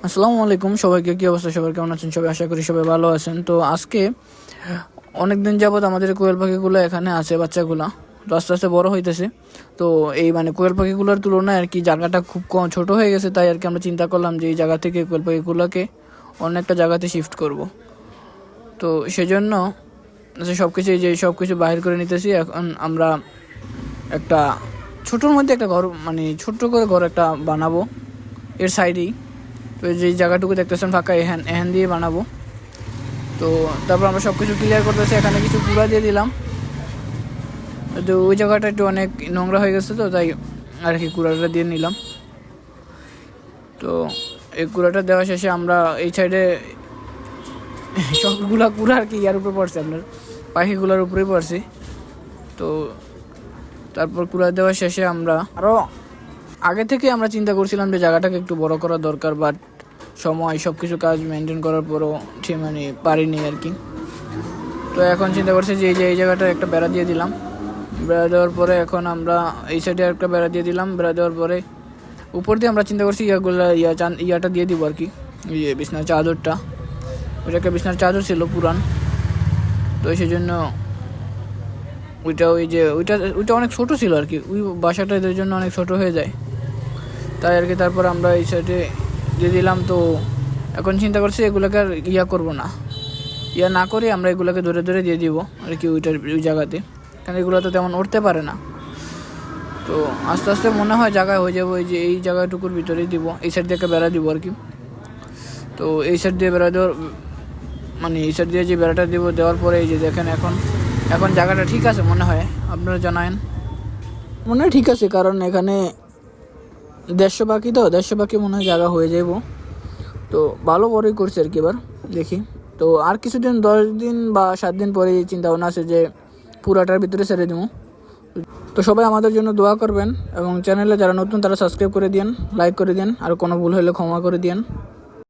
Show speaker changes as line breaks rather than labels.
আসসালামু আলাইকুম সবাইকে। কী অবস্থা? সবার কেমন আছেন? সবাই আশা করি সবাই ভালো আছেন। তো আজকে অনেক দিন যাবত আমাদের কোয়েল পাখিগুলো এখানে আছে, বাচ্চাগুলা তো আস্তে আস্তে বড় হইতেছে। তো এই কোয়েল পাখিগুলোর তুলনায় আর কি জায়গাটা খুব কম ছোটো হয়ে গেছে, তাই আর কি আমরা চিন্তা করলাম যে এই জায়গা থেকে কোয়েল পাখিগুলোকে অনেকটা জায়গাতে শিফট করব। তো সেজন্য সব কিছু বাহির করে নিতেছি। এখন আমরা একটা ছোটোর মধ্যে একটা ঘর, ছোট্ট করে ঘর একটা বানাবো এর সাইডেই। তো যেই জায়গাটুকু দেখতেছেন ফাঁকা, এখান দিয়ে বানাবো। তো তারপর আমরা সব কিছু ক্লিয়ার করতেছি, এখানে কিছু কুড়া দিয়ে দিলাম। তো ওই জায়গাটা একটু অনেক নোংরা হয়ে গেছে, তো তাই আর কি কুড়াটা দিয়ে নিলাম। তো এই কুড়াটা দেওয়া শেষে আমরা এই সাইডে সবগুলা কুড়া আর কি ইয়ার উপরে পড়ছে, আপনার পাখিগুলোর উপরেই পড়ছি। তো তারপর কুড়া দেওয়া শেষে আমরা আরও আগে থেকে আমরা চিন্তা করছিলাম যে জায়গাটাকে একটু বড় করা দরকার, বাট সময় সব কিছু কাজ মেনটেন করার পরও ঠিক পারিনি আর কি। তো এখন চিন্তা করছি যে এই জায়গাটা একটা বেড়া দিয়ে দিলাম। বেড়া দেওয়ার পরে এখন আমরা এই সাইডে একটা বেড়া দিয়ে দিলাম। বেড়া দেওয়ার পরে উপর দিয়ে আমরা চিন্তা করছি ইয়াটা দিয়ে দিব আর কি, বিছনার চাদরটা। ওইটা একটা বিছনার চাদর ছিল পুরান, তো সেই জন্য ওইটা অনেক ছোট ছিল আর কি। ওই বাসাটা এদের জন্য অনেক ছোট হয়ে যায়, তাই আর কি। তারপর আমরা এই সাইডে দিয়ে দিলাম। তো এখন চিন্তা করছি এগুলোকে আর করবো না, না করে আমরা এগুলোকে ধরে ধরে দিয়ে দিব আর কি ওই জায়গাতে, কারণ এগুলো তো তেমন উঠতে পারে না। তো আস্তে আস্তে মনে হয় জায়গায় হয়ে যাবো। এই জায়গাটুকুর ভিতরেই দিব, এই সাইড দিয়ে একটা বেড়া দিব আর কি। তো এই সাইড দিয়ে বেড়া দেওয়ার এই সাইড দিয়ে যে বেড়াটা দেওয়ার পরে এই যে দেখেন এখন জায়গাটা ঠিক আছে মনে হয়। আপনারা জানায়েন মনে হয় ঠিক আছে, কারণ এখানে 150 পাখি মনে হয় জায়গা হয়ে যাইব। তো ভালো বড়ই করছে আর কি। এবার দেখি, তো আর কিছুদিন 10 দিন বা 7 দিন পরে চিন্তা ভাবনা আছে যে পুরাটার ভিতরে ছেড়ে দেবো। তো সবাই আমাদের জন্য দোয়া করবেন, এবং চ্যানেলে যারা নতুন তারা সাবস্ক্রাইব করে দিন, লাইক করে দিন, আর কোনো ভুল হলে ক্ষমা করে দিন।